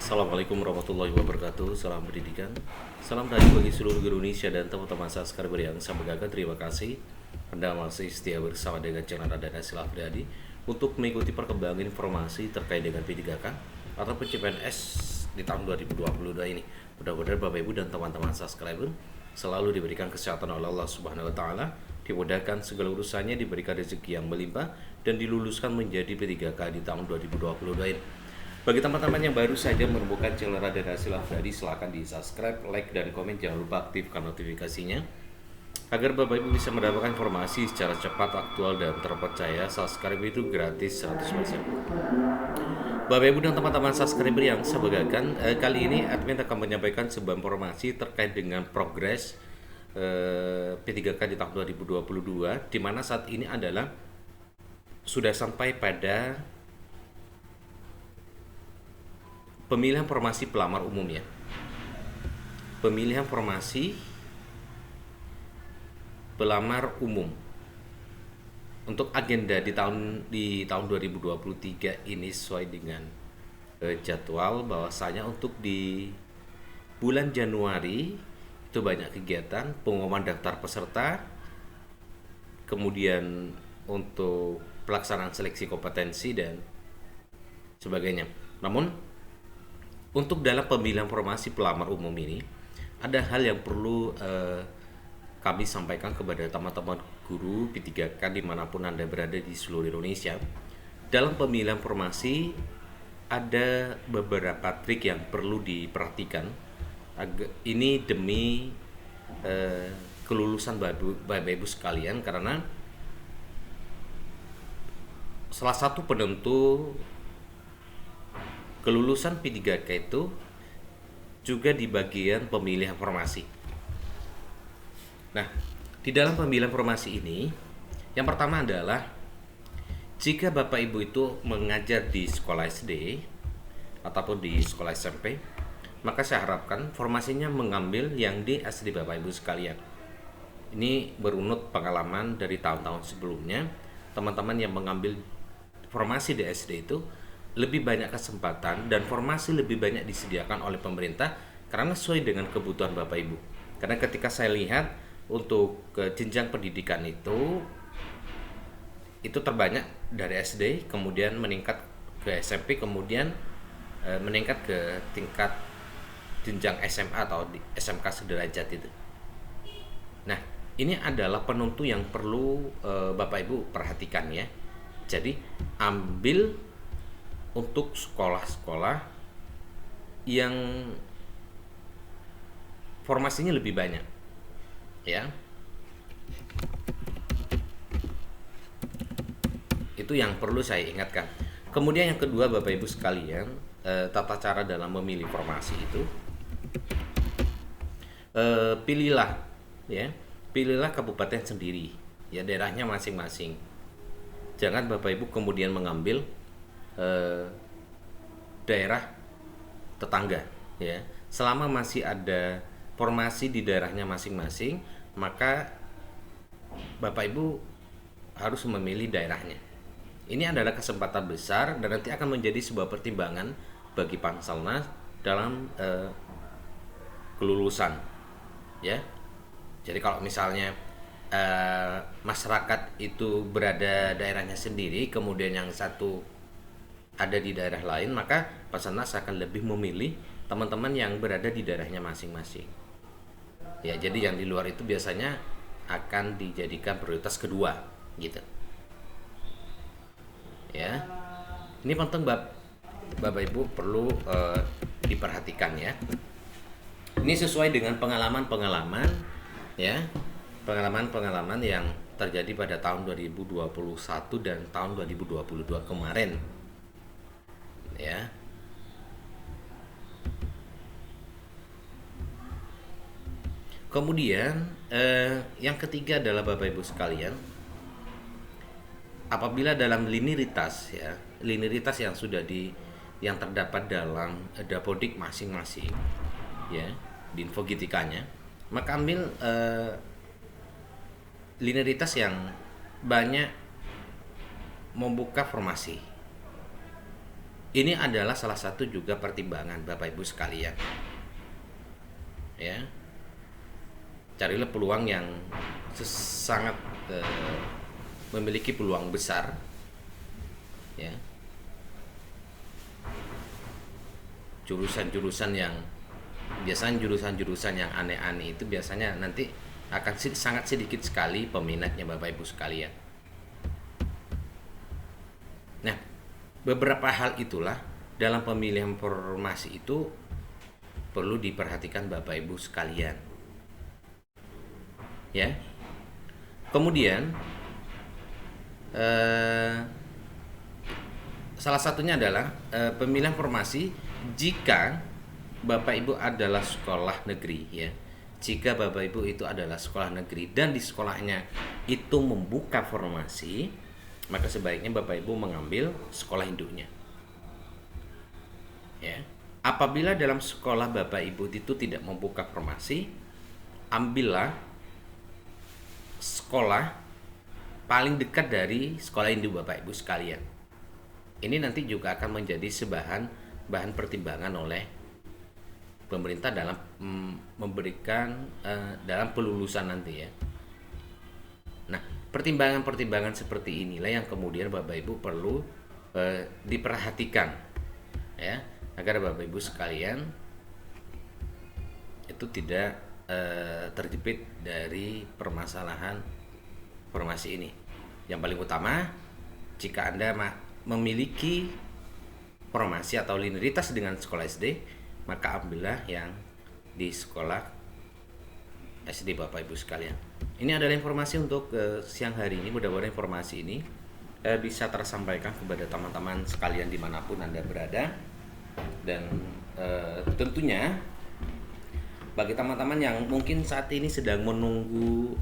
Assalamualaikum warahmatullahi wabarakatuh. Salam pendidikan. Salam rayu bagi seluruh guru Indonesia dan teman-teman subscriber yang saya banggakan. Terima kasih Anda masih setia bersama dengan channel Radana Silaf Priyadi untuk mengikuti perkembangan informasi terkait dengan P3K atau CPNS di tahun 2022 ini. Mudah-mudahan Bapak Ibu dan teman-teman subscriber selalu diberikan kesehatan oleh Allah Subhanahu wa taala, dimudahkan segala urusannya, diberikan rezeki yang melimpah dan diluluskan menjadi P3K di tahun 2022 ini. Bagi teman-teman yang baru saja menemukan channel Radana Silaf Priyadi, silahkan di subscribe, like, dan komen. Jangan lupa aktifkan notifikasinya agar Bapak Ibu bisa mendapatkan informasi secara cepat, aktual, dan terpercaya. Subscribe itu gratis 100%. Bapak Ibu dan teman-teman subscriber yang saya banggakan, kali ini admin akan menyampaikan sebuah informasi terkait dengan progres P3K di tahun 2022, di mana saat ini adalah sudah sampai pada pemilihan formasi pelamar umum ya. Pemilihan formasi pelamar umum untuk agenda di tahun 2023 ini sesuai dengan jadwal, bahwasanya untuk di bulan Januari itu banyak kegiatan pengumuman daftar peserta, kemudian untuk pelaksanaan seleksi kompetensi dan sebagainya. Namun untuk dalam pemilihan formasi pelamar umum ini ada hal yang perlu kami sampaikan kepada teman-teman guru P3K dimanapun Anda berada di seluruh Indonesia. Dalam pemilihan formasi ada beberapa trik yang perlu diperhatikan. Ini demi kelulusan Bapak Ibu sekalian, karena salah satu penentu kelulusan P3K itu juga di bagian pemilihan formasi. Nah, di dalam pemilihan formasi ini, yang pertama adalah jika Bapak Ibu itu mengajar di sekolah SD ataupun di sekolah SMP, maka saya harapkan formasinya mengambil yang di SD Bapak Ibu sekalian. Ini berunut pengalaman dari tahun-tahun sebelumnya, teman-teman yang mengambil formasi di SD itu lebih banyak kesempatan dan formasi lebih banyak disediakan oleh pemerintah karena sesuai dengan kebutuhan Bapak Ibu. Karena ketika saya lihat untuk ke jenjang pendidikan itu terbanyak dari SD, kemudian meningkat ke SMP, kemudian meningkat ke tingkat jenjang SMA atau di SMK sederajat itu. Nah, ini adalah penentu yang perlu Bapak Ibu perhatikan ya. Jadi ambil untuk sekolah-sekolah yang formasinya lebih banyak ya. Itu yang perlu saya ingatkan. Kemudian yang kedua Bapak Ibu sekalian, tata cara dalam memilih formasi itu pilihlah kabupaten sendiri ya, daerahnya masing-masing. Jangan Bapak Ibu kemudian mengambil daerah tetangga ya. Selama masih ada formasi di daerahnya masing-masing, maka Bapak Ibu harus memilih daerahnya. Ini adalah kesempatan besar dan nanti akan menjadi sebuah pertimbangan bagi Panselnas dalam kelulusan ya. Jadi kalau misalnya masyarakat itu berada daerahnya sendiri, kemudian yang satu ada di daerah lain, maka Panselnas akan lebih memilih teman-teman yang berada di daerahnya masing-masing. Ya, jadi yang di luar itu biasanya akan dijadikan prioritas kedua, gitu. Ya, ini penting Bapak Ibu perlu diperhatikan ya. Ini sesuai dengan pengalaman-pengalaman ya, pengalaman-pengalaman yang terjadi pada tahun 2021 dan tahun 2022 kemarin. Ya. Kemudian yang ketiga adalah Bapak Ibu sekalian, apabila dalam linearitas yang sudah yang terdapat dalam dapodik masing-masing ya, di infogitikanya, maka ambil linearitas yang banyak membuka formasi ini adalah salah satu juga pertimbangan Bapak Ibu sekalian. Ya. Carilah peluang yang sangat memiliki peluang besar. Ya. Jurusan-jurusan yang biasanya jurusan-jurusan yang aneh-aneh itu biasanya nanti akan sangat sedikit sekali peminatnya Bapak Ibu sekalian. Nah, beberapa hal itulah dalam pemilihan formasi itu perlu diperhatikan Bapak Ibu sekalian. Ya. Kemudian salah satunya adalah pemilihan formasi jika Bapak Ibu adalah sekolah negeri, ya. Jika Bapak Ibu itu adalah sekolah negeri dan di sekolahnya itu membuka formasi, maka sebaiknya Bapak Ibu mengambil sekolah induknya. Ya. Apabila dalam sekolah Bapak Ibu itu tidak membuka formasi, ambillah sekolah paling dekat dari sekolah induk Bapak Ibu sekalian. Ini nanti juga akan menjadi bahan pertimbangan oleh pemerintah dalam memberikan dalam pelulusan nanti, ya. Nah, pertimbangan-pertimbangan seperti inilah yang kemudian Bapak Ibu perlu diperhatikan, ya, agar Bapak Ibu sekalian itu tidak terjepit dari permasalahan formasi ini. Yang paling utama, jika Anda memiliki formasi atau linearitas dengan sekolah SD, maka ambillah yang di sekolah SD Bapak Ibu sekalian. Ini adalah informasi untuk siang hari ini. Mudah-mudahan informasi ini bisa tersampaikan kepada teman-teman sekalian dimanapun Anda berada. Dan tentunya bagi teman-teman yang mungkin saat ini sedang menunggu